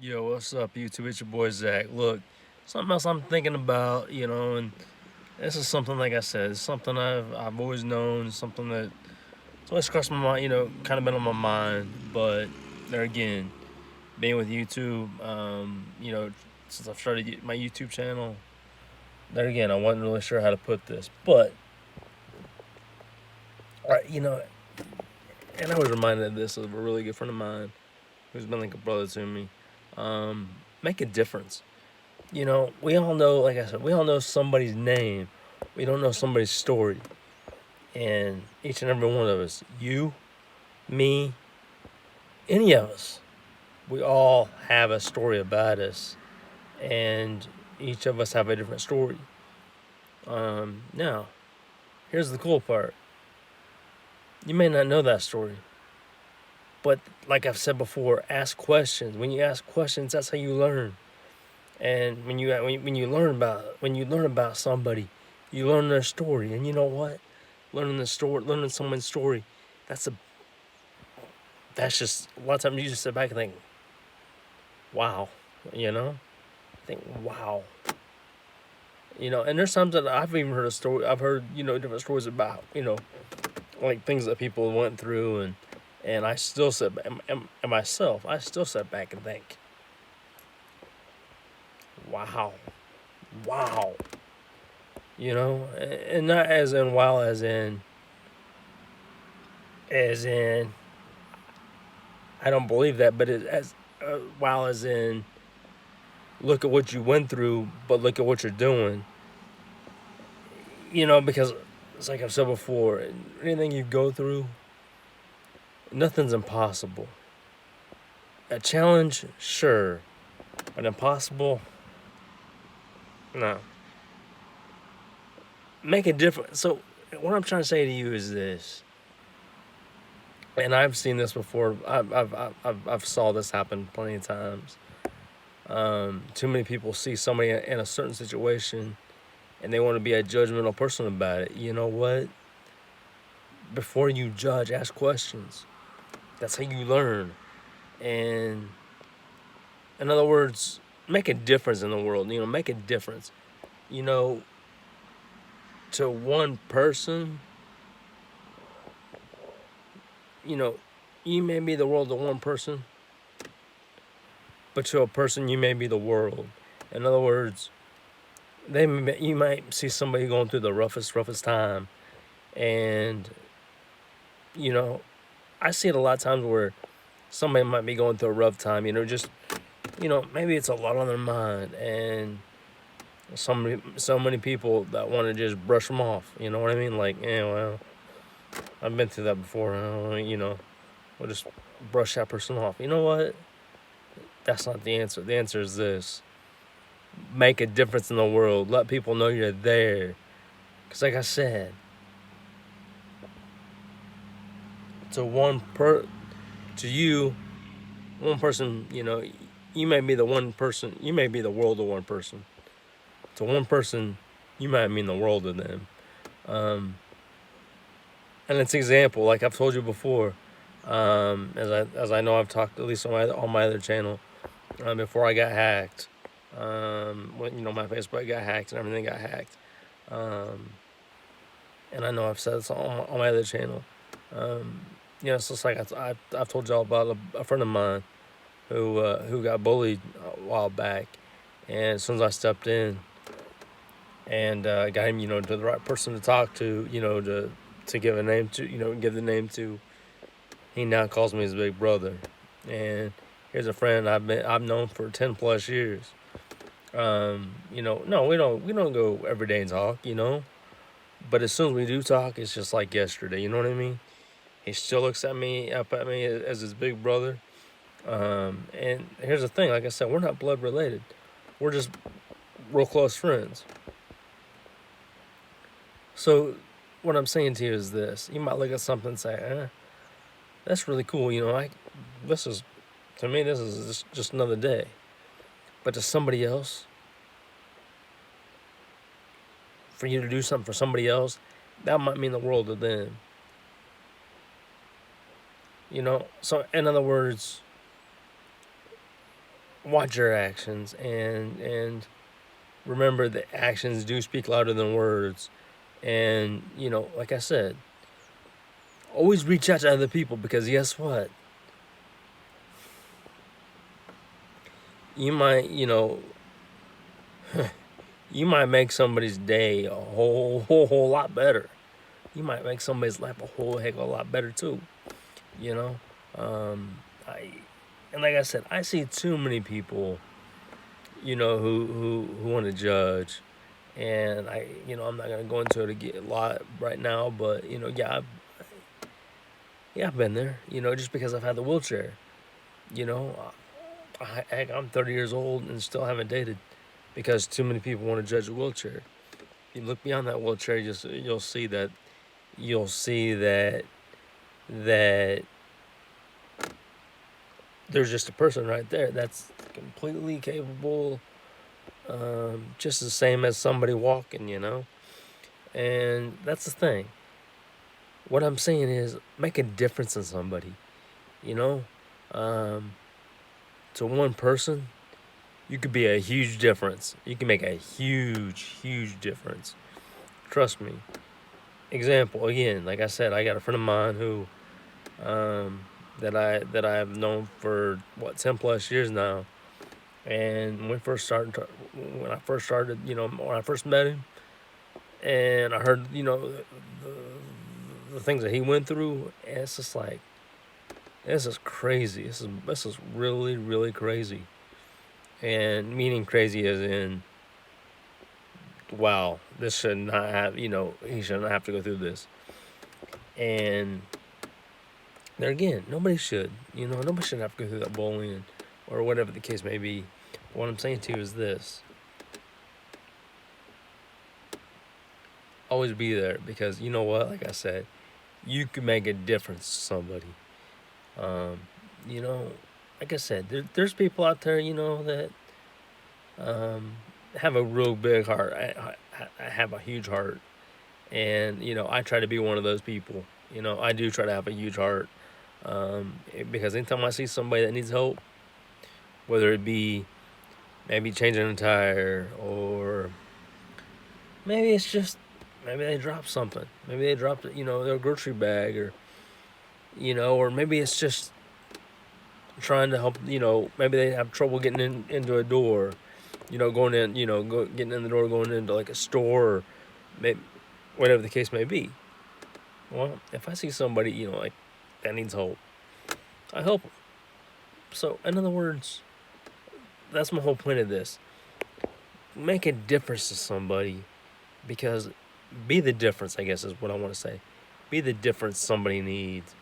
Yo, what's up, YouTube? It's your boy Zach. Look, something else I'm thinking about, and this is something like I said, it's something I've always known, something that it's always crossed my mind, kind of been on my mind. But there again, being with YouTube, since I've started my YouTube channel, there again, I wasn't really sure how to put this, but and I was reminded of this of a really good friend of mine who's been like a brother to me. Um, Make a difference. We all know, like I said, we all know somebody's name. We don't know somebody's story. And each and every one of us, you, me, any of us, we all have a story about us. And each of us have a different story. Now, here's the cool part. You may not know that story. But like I've said before, ask questions. When you ask questions, that's how you learn. And when you learn about somebody, you learn their story. And you know what? Learning someone's story, that's a that's just a lot of times you just sit back and think, wow, you know, think wow, And there's times that I've even heard a story. I've heard different stories about like things that people went through, and I still sit and myself, I still sit back and think, wow, wow, and not as in wow as in I don't believe that, but as wow as in look at what you went through, but look at what you're doing. Because it's like I've said before, anything you go through, nothing's impossible. A challenge, sure, but impossible, no. Make a difference. So what I'm trying to say to you is this, and I've seen this before. I've saw this happen plenty of times. Too many people see somebody in a certain situation and they want to be a judgmental person about it. You know what? Before you judge, ask questions. That's how you learn. And in other words, make a difference in the world. Make a difference. You know, to one person, you know, you may be the world to one person, but to a person, you may be the world. In other words, you might see somebody going through the roughest time, and you know, I see it a lot of times where somebody might be going through a rough time. Just maybe it's a lot on their mind, and so many people that want to just brush them off. You know what I mean? Like, well, I've been through that before. We'll just brush that person off. You know what? That's not the answer. The answer is this: make a difference in the world. Let people know you're there. Because, like I said, to to you, one person, you may be the one person. You may be the world to one person. To one person, you might mean the world to them. And it's an example, like I've told you before, as I know I've talked at least on my other channel, before I got hacked, when my Facebook got hacked and everything got hacked, and I know I've said this on my other channel. It's just like I've told y'all about a friend of mine who got bullied a while back, and as soon as I stepped in and got him, to the right person to talk to, to give a name to, give the name to, he now calls me his big brother. And here's a friend I've known for 10 plus years. No, we don't go every day and talk, but as soon as we do talk, it's just like yesterday. You know what I mean? He still looks at me up at me as his big brother. And here's the thing, like I said, we're not blood related. We're just real close friends. So what I'm saying to you is this: you might look at something and say, that's really cool. This is, to me, this is just another day. But to somebody else, for you to do something for somebody else, that might mean the world to them. So in other words, watch your actions, and remember that actions do speak louder than words. And like I said, always reach out to other people, because guess what? You might, you might make somebody's day a whole lot better. You might make somebody's life a whole heck of a lot better too. You know, I and like I said, I see too many people, who want to judge, and I'm not gonna go into it again a lot right now, but I've been there. Just because I've had the wheelchair. You know, heck, I'm 30 years old and still haven't dated because too many people want to judge a wheelchair. You look beyond that wheelchair, you'll see that that there's just a person right there that's completely capable, just the same as somebody walking. And that's the thing. What I'm saying is, make a difference in somebody. You know, um, to one person, you could be a huge difference. You can make a huge difference. Trust me. Example again, like I said, I got a friend of mine who, that I've known for 10 plus years now. And when I first started, when I first met him, and I heard, the things that he went through, and it's just like, this is crazy. This is really crazy. And meaning crazy as in, wow, this should not have, he shouldn't have to go through this. And there again, nobody should, nobody should have to go through that bullying or whatever the case may be. What I'm saying to you is this: always be there, because you know what? Like I said, you can make a difference to somebody. Um, you know, like I said, there's people out there, that um, have a real big heart. I have a huge heart, and I try to be one of those people. I do try to have a huge heart, because anytime I see somebody that needs help, whether it be maybe changing a tire, or maybe it's just maybe they dropped something, maybe they dropped their grocery bag, or maybe it's just trying to help. Maybe they have trouble getting into a door, going in, getting in the door, going into like a store, or maybe, whatever the case may be. Well, if I see somebody, like that needs help, I help them. So, in other words, that's my whole point of this. Make a difference to somebody, because be the difference, I guess, is what I want to say. Be the difference somebody needs.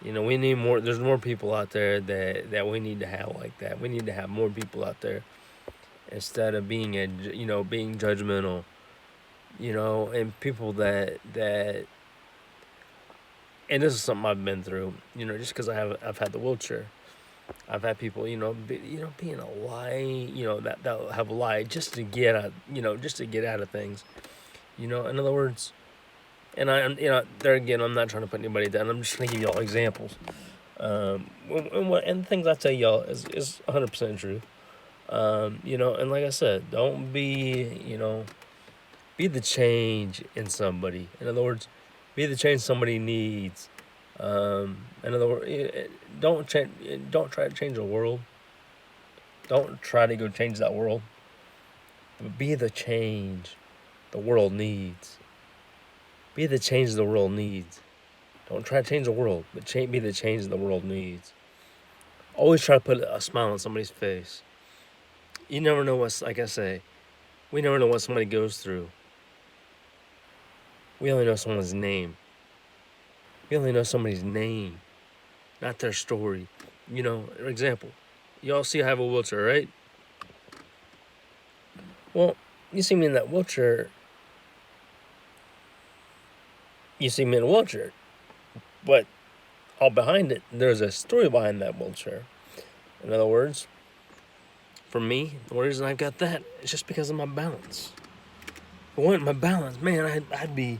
We need more. There's more people out there that we need to have like that. We need to have more people out there, instead of being being judgmental. And people that and this is something I've been through. Just because I've had the wheelchair, I've had people being a lie, that have lied just to get out, just to get out of things. In other words, and there again, I'm not trying to put anybody down. I'm just trying to give y'all examples. And the things I tell y'all is 100% true. And like I said, don't be the change in somebody. In other words, be the change somebody needs. In other words, don't try to change the world. Don't try to go change that world. But be the change the world needs. Be the change the world needs. Don't try to change the world, but be the change the world needs. Always try to put a smile on somebody's face. You never know like I say, we never know what somebody goes through. We only know someone's name. We only know somebody's name, not their story. For example, y'all see I have a wheelchair, right? Well, you see me in that wheelchair. You see me in a wheelchair, but all behind it, there's a story behind that wheelchair. In other words, for me, the reason I got that is just because of my balance. If I wanted my balance, man, I'd be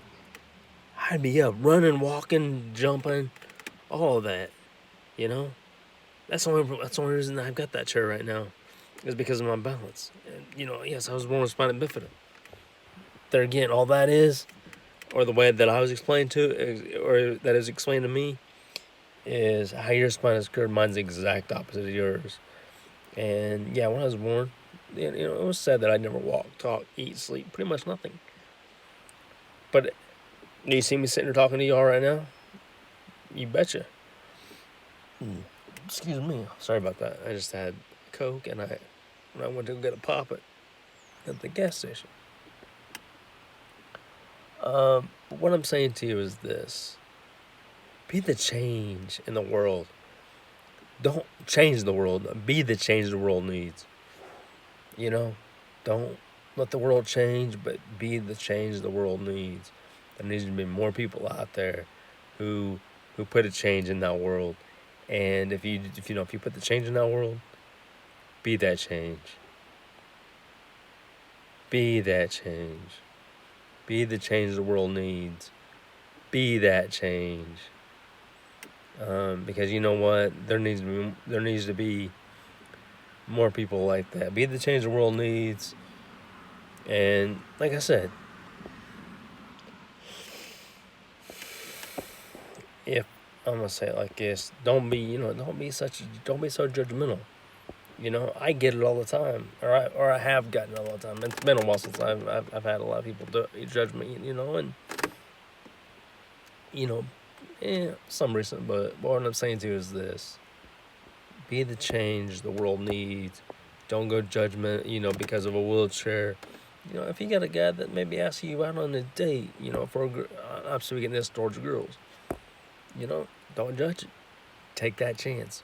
up, running, walking, jumping, all of that. That's the only reason I've got that chair right now. is because of my balance. And, yes, I was born with spina bifida. There again, all that is, or the way that I was explained to, or that is explained to me, is how your spine is curved. Mine's the exact opposite of yours. And yeah, when I was born, it was said that I never walk, talk, eat, sleep, pretty much nothing. But do you see me sitting here talking to y'all right now? You betcha. Excuse me. Sorry about that. I just had Coke and I went to go get a pop at the gas station. What I'm saying to you is this: be the change in the world. Don't change the world. Be the change the world needs. Don't let the world change, but be the change the world needs. There needs to be more people out there who put a change in that world. And if you put the change in that world, be that change. Be that change. Be the change the world needs. Be that change. Because you know what, there needs to be more people like that. Be the change the world needs. And like I said, if I'm gonna say it like this, don't be so judgmental. I get it all the time, or I have gotten it all the time. It's been a while since I've had a lot of people judge me, and some recent. But what I'm saying to you is this: be the change the world needs. Don't go judgment, because of a wheelchair. If you got a guy that maybe asks you out on a date, I'm speaking this towards girls. Don't judge it. Take that chance,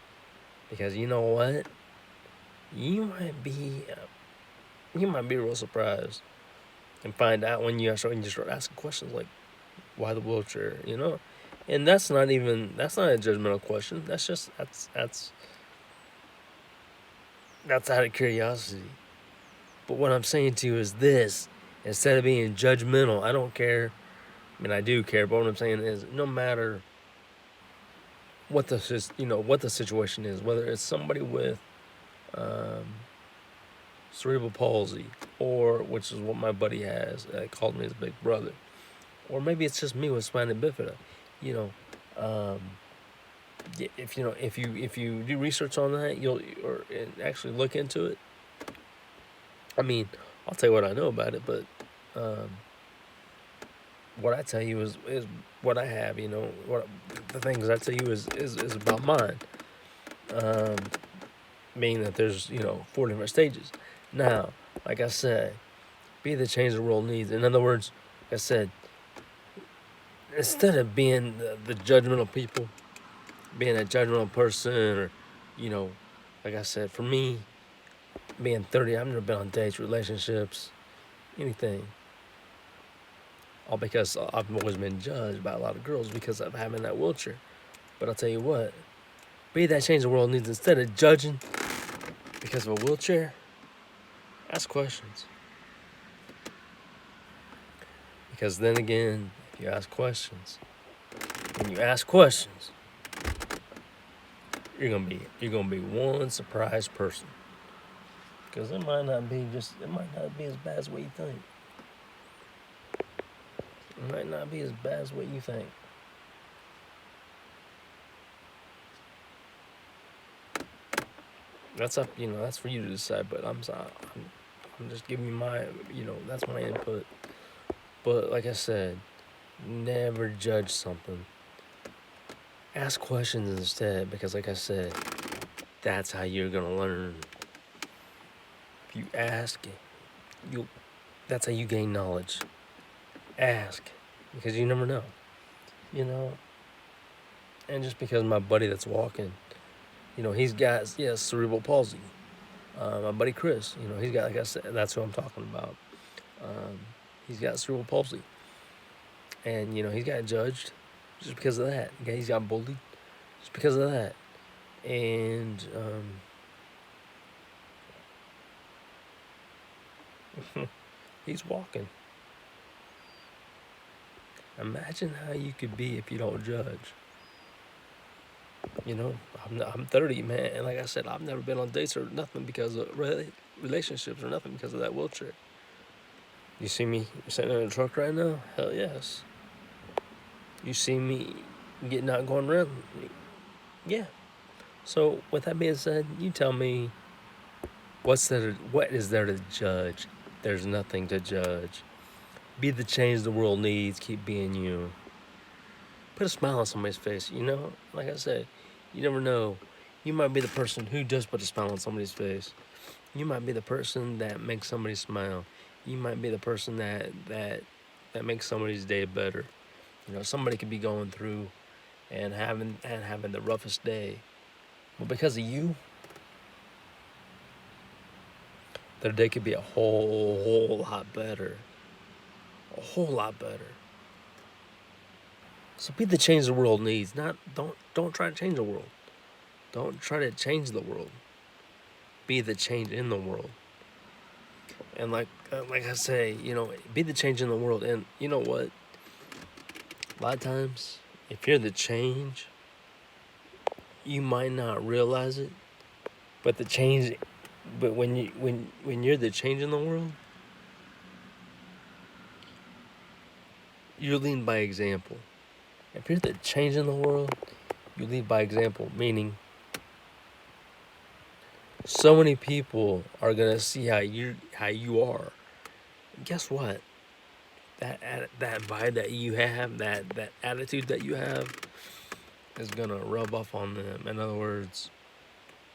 because you know what, you might be real surprised and find out when you start asking questions like, why the wheelchair, and that's not a judgmental question. That's out of curiosity. But what I'm saying to you is this: instead of being judgmental, I don't care. I mean, I do care, but what I'm saying is, no matter what the situation is, whether it's somebody with cerebral palsy, or which is what my buddy has, called me his big brother, or maybe it's just me with spina bifida. If you do research on that, and actually look into it. I mean, I'll tell you what I know about it, but what I tell you is what I have. What the things I tell you is about mine. Meaning that there's 4 different stages. Now, like I said, be the change the world needs. In other words, like I said, instead of being the judgmental people, being a judgmental person, or like I said, for me, being 30, I've never been on dates, relationships, anything. All because I've always been judged by a lot of girls because of having that wheelchair. But I'll tell you what, be that change the world needs. Instead of judging because of a wheelchair, ask questions. Because then again, if you ask questions, when you ask questions, you're gonna be one surprised person. Because it might not be as bad as what you think. It might not be as bad as what you think. That's up, that's for you to decide. But I'm just giving you my, that's my input. But like I said, never judge something. Ask questions instead, because like I said, that's how you're gonna learn. If you ask, that's how you gain knowledge. Ask, because you never know. And just because my buddy that's walking, he's got cerebral palsy. My buddy Chris, he's got, like I said, that's who I'm talking about. He's got cerebral palsy, and he's got judged just because of that. He's got bullied just because of that, and he's walking. Imagine how you could be if you don't judge. You know, I'm 30, man, and like I said, I've never been on dates or nothing because of relationships or nothing because of that wheelchair. You see me sitting in a truck right now? Hell yes. You see me getting out going around? Yeah. So with that being said, you tell me what is there to judge? There's nothing to judge. Be the change the world needs. Keep being you. Put a smile on somebody's face. You know, like I said, you never know. You might be the person who does put a smile on somebody's face. You might be the person that makes somebody smile. You might be the person that makes somebody's day better. You know, somebody could be going through and having the roughest day, but because of you, their day could be a whole lot better. A whole lot better. So be the change the world needs. Not don't try to change the world. Don't try to change the world. Be the change in the world. And like I say, you know, be the change in the world. And you know what? A lot of times, if you're the change, you might not realize it. But the change, but when you're the change in the world, you're leading by example. If you're the change in the world, you lead by example. Meaning, so many people are gonna see how you are. And guess what? That vibe that you have, that attitude that you have, is gonna rub off on them. In other words,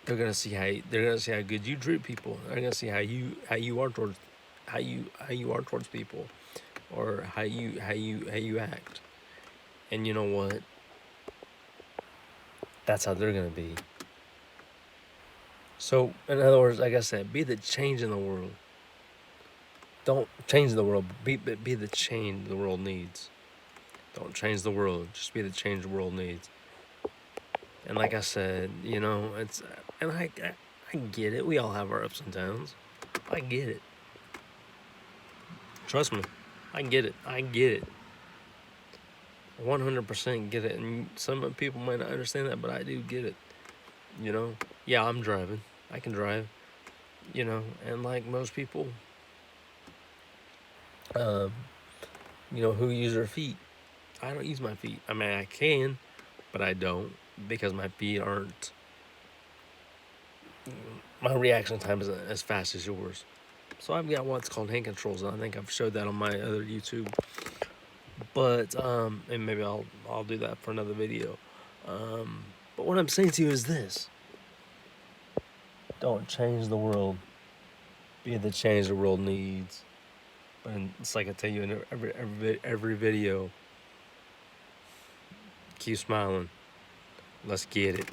they're gonna see how good you treat people. They're gonna see how you are towards how you are towards people, or how you act. And you know what? That's how they're gonna be. So in other words, like I said, be the change in the world. Don't change the world. Be the change the world needs. Don't change the world. Just be the change the world needs. And like I said, you know, I get it. We all have our ups and downs. I get it. Trust me, I get it. I get it. 100% get it. And some people might not understand that, but I do get it. You know, yeah, I'm driving. I can drive. You know, and like most people, um, who use their feet, I don't use my feet. I mean, I can, but I don't because my feet aren't. My reaction time isn't as fast as yours. So I've got what's called hand controls, and I think I've showed that on my other YouTube. But and maybe I'll do that for another video. But what I'm saying to you is this: don't change the world. Be the change the world needs. And it's like I tell you in every video. Keep smiling. Let's get it.